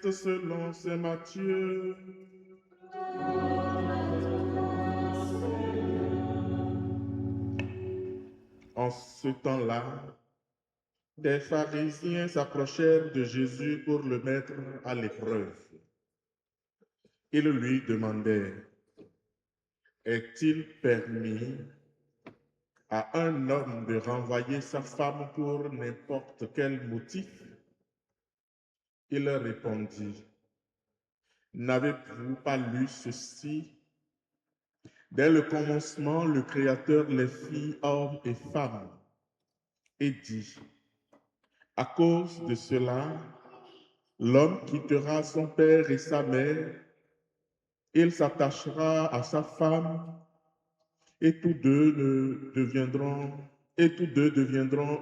selon saint Matthieu. En ce temps-là, des pharisiens s'approchèrent de Jésus pour le mettre à l'épreuve. Ils lui demandèrent, est-il permis à un homme de renvoyer sa femme pour n'importe quel motif? Il leur répondit, n'avez-vous pas lu ceci? Dès le commencement, le Créateur les fit hommes et femmes et dit, à cause de cela, l'homme quittera son père et sa mère, il s'attachera à sa femme et tous deux deviendront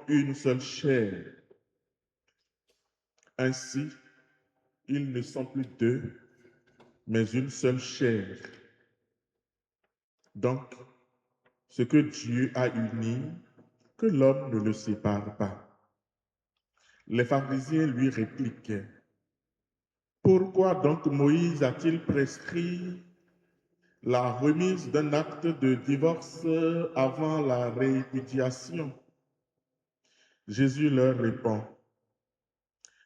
une seule chair. Ainsi, ils ne sont plus deux, mais une seule chair. Donc, ce que Dieu a uni, que l'homme ne le sépare pas. Les pharisiens lui répliquaient, pourquoi donc Moïse a-t-il prescrit la remise d'un acte de divorce avant la répudiation? Jésus leur répond,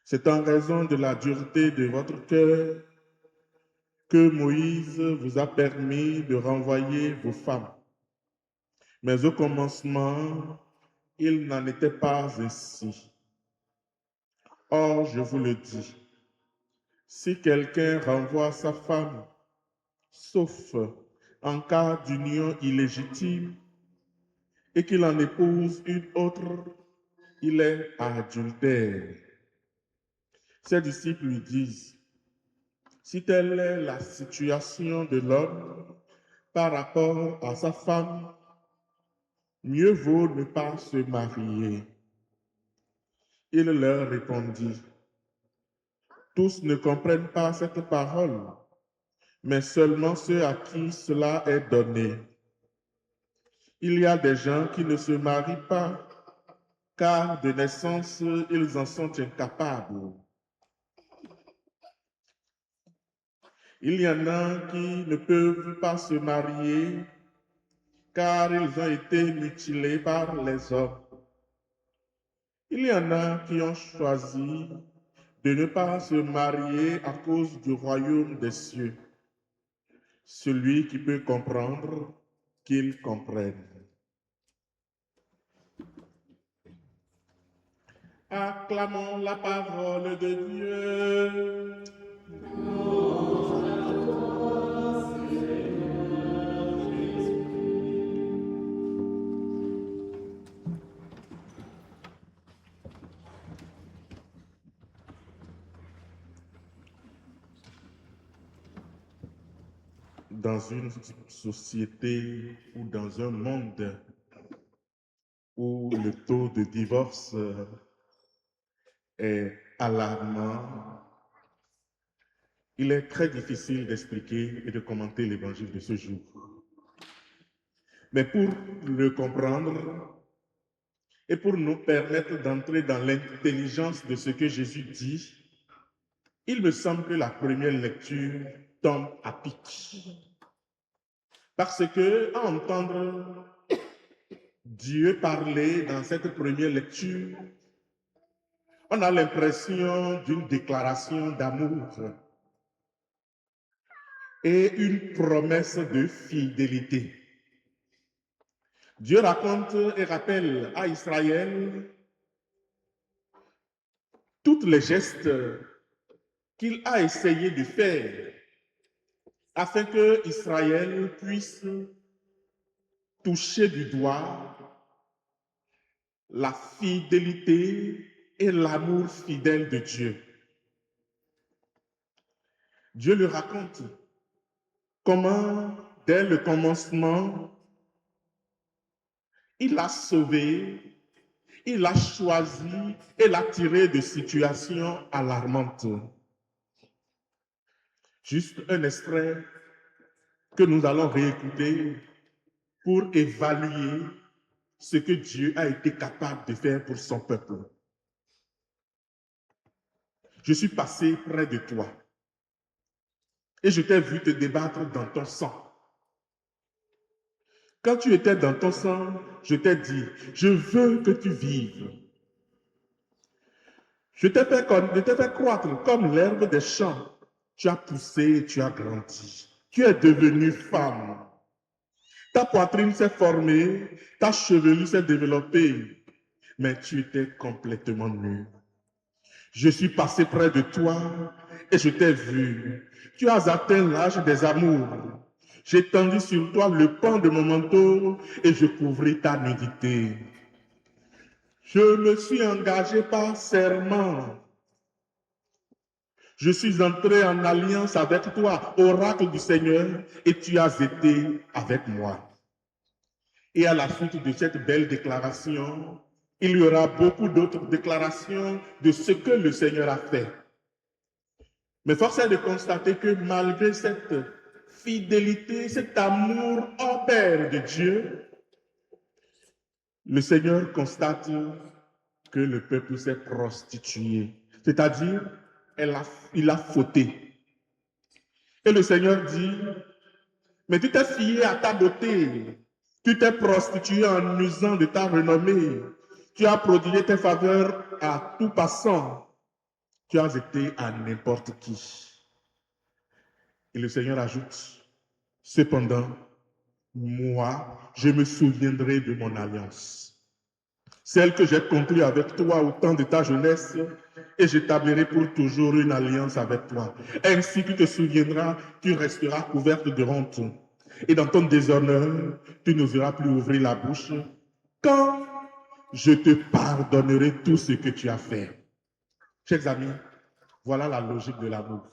c'est en raison de la dureté de votre cœur que Moïse vous a permis de renvoyer vos femmes. Mais au commencement, il n'en était pas ainsi. Or, je vous le dis, si quelqu'un renvoie sa femme, sauf en cas d'union illégitime, et qu'il en épouse une autre, il est adultère. Ses disciples lui disent, si telle est la situation de l'homme par rapport à sa femme, mieux vaut ne pas se marier. Il leur répondit, tous ne comprennent pas cette parole, mais seulement ceux à qui cela est donné. Il y a des gens qui ne se marient pas, car de naissance, ils en sont incapables. Il y en a qui ne peuvent pas se marier, car ils ont été mutilés par les hommes. Il y en a qui ont choisi de ne pas se marier à cause du royaume des cieux. Celui qui peut comprendre, qu'il comprenne. Acclamons la parole de Dieu. Dans une société ou dans un monde où le taux de divorce est alarmant, il est très difficile d'expliquer et de commenter l'évangile de ce jour. Mais pour le comprendre et pour nous permettre d'entrer dans l'intelligence de ce que Jésus dit, il me semble que la première lecture tombe à pic. Parce que, à entendre Dieu parler dans cette première lecture, on a l'impression d'une déclaration d'amour et une promesse de fidélité. Dieu raconte et rappelle à Israël tous les gestes qu'il a essayé de faire afin que Israël puisse toucher du doigt la fidélité et l'amour fidèle de Dieu. Dieu lui raconte comment, dès le commencement, il l'a sauvé, il l'a choisi et l'a tiré de situations alarmantes. Juste un extrait que nous allons réécouter pour évaluer ce que Dieu a été capable de faire pour son peuple. Je suis passé près de toi et je t'ai vu te débattre dans ton sang. Quand tu étais dans ton sang, je t'ai dit, je veux que tu vives. Je t'ai fait croître comme l'herbe des champs. Tu as poussé et tu as grandi. Tu es devenue femme. Ta poitrine s'est formée, ta chevelure s'est développée, mais tu étais complètement nue. Je suis passé près de toi et je t'ai vu. Tu as atteint l'âge des amours. J'ai tendu sur toi le pan de mon manteau et je couvris ta nudité. Je me suis engagé par serment. Je suis entré en alliance avec toi, oracle du Seigneur, et tu as été avec moi. Et à la suite de cette belle déclaration, il y aura beaucoup d'autres déclarations de ce que le Seigneur a fait. Mais force est de constater que malgré cette fidélité, cet amour envers de Dieu, le Seigneur constate que le peuple s'est prostitué. C'est-à-dire, il a fauté. Et le Seigneur dit, mais tu t'es fié à ta beauté, tu t'es prostitué en usant de ta renommée, tu as prodigué tes faveurs à tout passant, tu as été à n'importe qui. Et le Seigneur ajoute, cependant, moi, je me souviendrai de mon alliance, celle que j'ai conclue avec toi au temps de ta jeunesse, et j'établirai pour toujours une alliance avec toi. Ainsi tu te souviendras, tu resteras couverte de honte. Et dans ton déshonneur, tu n'oseras plus ouvrir la bouche quand je te pardonnerai tout ce que tu as fait. Chers amis, voilà la logique de l'amour.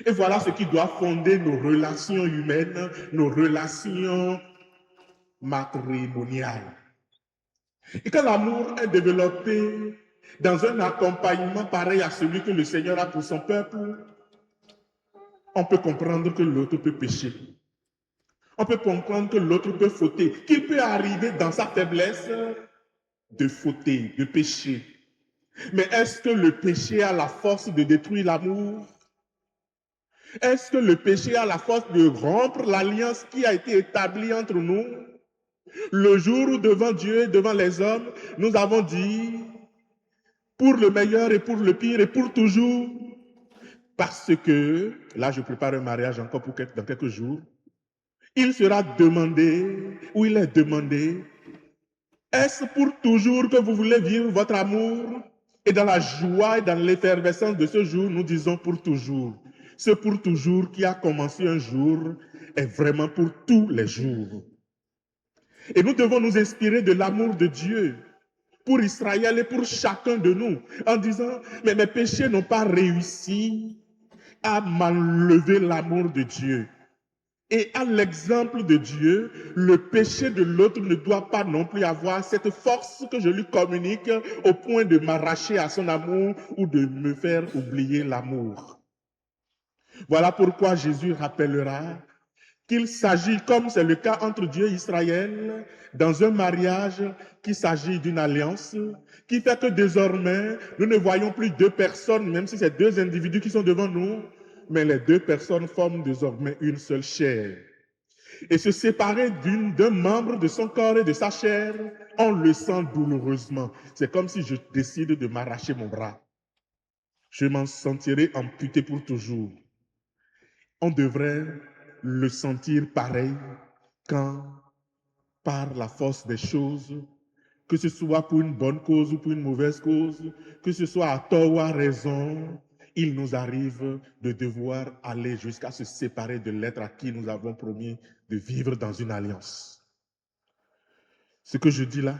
Et voilà ce qui doit fonder nos relations humaines, nos relations matrimoniales. Et quand l'amour est développé dans un accompagnement pareil à celui que le Seigneur a pour son peuple, on peut comprendre que l'autre peut pécher. On peut comprendre que l'autre peut fauter, qu'il peut arriver dans sa faiblesse de fauter, de pécher. Mais est-ce que le péché a la force de détruire l'amour? Est-ce que le péché a la force de rompre l'alliance qui a été établie entre nous? Le jour où devant Dieu, devant les hommes, nous avons dit, pour le meilleur et pour le pire et pour toujours, parce que, là je prépare un mariage encore dans quelques jours, il sera demandé, ou il est demandé, est-ce pour toujours que vous voulez vivre votre amour? Et dans la joie et dans l'effervescence de ce jour, nous disons pour toujours. Ce pour toujours qui a commencé un jour est vraiment pour tous les jours. Et nous devons nous inspirer de l'amour de Dieu pour Israël et pour chacun de nous, en disant, mais mes péchés n'ont pas réussi à m'enlever l'amour de Dieu. Et à l'exemple de Dieu, le péché de l'autre ne doit pas non plus avoir cette force que je lui communique au point de m'arracher à son amour ou de me faire oublier l'amour. Voilà pourquoi Jésus rappellera qu'il s'agit, comme c'est le cas entre Dieu et Israël, dans un mariage, qu'il s'agit d'une alliance, qui fait que désormais, nous ne voyons plus deux personnes, même si c'est deux individus qui sont devant nous, mais les deux personnes forment désormais une seule chair. Et se séparer d'un membre de son corps et de sa chair, on le sent douloureusement. C'est comme si je décide de m'arracher mon bras. Je m'en sentirai amputé pour toujours. On devrait le sentir pareil quand, par la force des choses, que ce soit pour une bonne cause ou pour une mauvaise cause, que ce soit à tort ou à raison, il nous arrive de devoir aller jusqu'à se séparer de l'être à qui nous avons promis de vivre dans une alliance. Ce que je dis là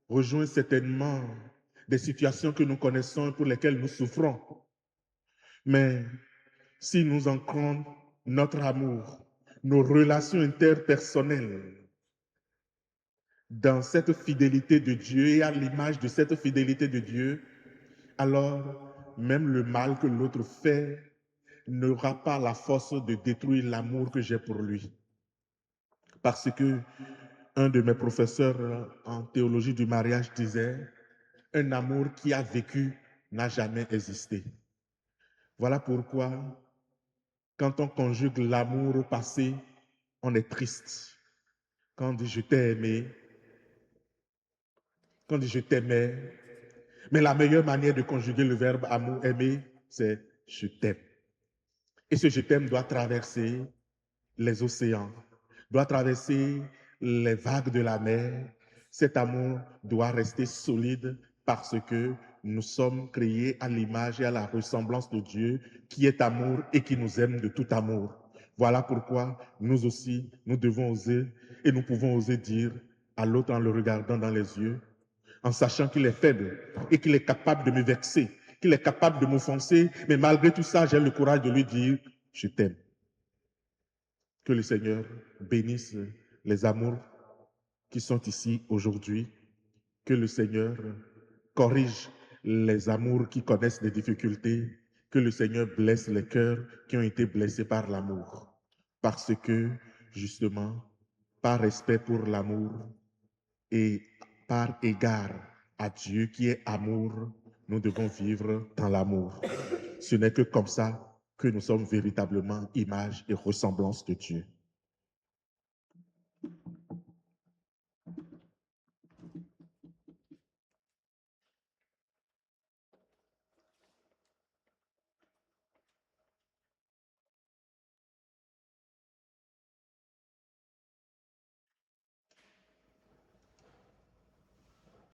rejoint certainement des situations que nous connaissons et pour lesquelles nous souffrons. Mais si nous ancrons notre amour, nos relations interpersonnelles dans cette fidélité de Dieu et à l'image de cette fidélité de Dieu, alors même le mal que l'autre fait n'aura pas la force de détruire l'amour que j'ai pour lui. Parce que un de mes professeurs en théologie du mariage disait, un amour qui a vécu n'a jamais existé. Voilà pourquoi, quand on conjugue l'amour au passé, on est triste. Quand on dit je t'ai aimé, quand on dit je t'aimais, mais la meilleure manière de conjuguer le verbe amour, aimer, c'est je t'aime. Et ce je t'aime doit traverser les océans, doit traverser les vagues de la mer. Cet amour doit rester solide parce que nous sommes créés à l'image et à la ressemblance de Dieu qui est amour et qui nous aime de tout amour. Voilà pourquoi nous aussi, nous devons oser et nous pouvons oser dire à l'autre en le regardant dans les yeux, en sachant qu'il est faible et qu'il est capable de me vexer, qu'il est capable de m'offenser, mais malgré tout ça, j'ai le courage de lui dire, je t'aime. Que le Seigneur bénisse les amours qui sont ici aujourd'hui. Que le Seigneur corrige les amours qui connaissent des difficultés. Que le Seigneur blesse les cœurs qui ont été blessés par l'amour. Parce que, justement, par respect pour l'amour et par égard à Dieu qui est amour, nous devons vivre dans l'amour. Ce n'est que comme ça que nous sommes véritablement image et ressemblance de Dieu.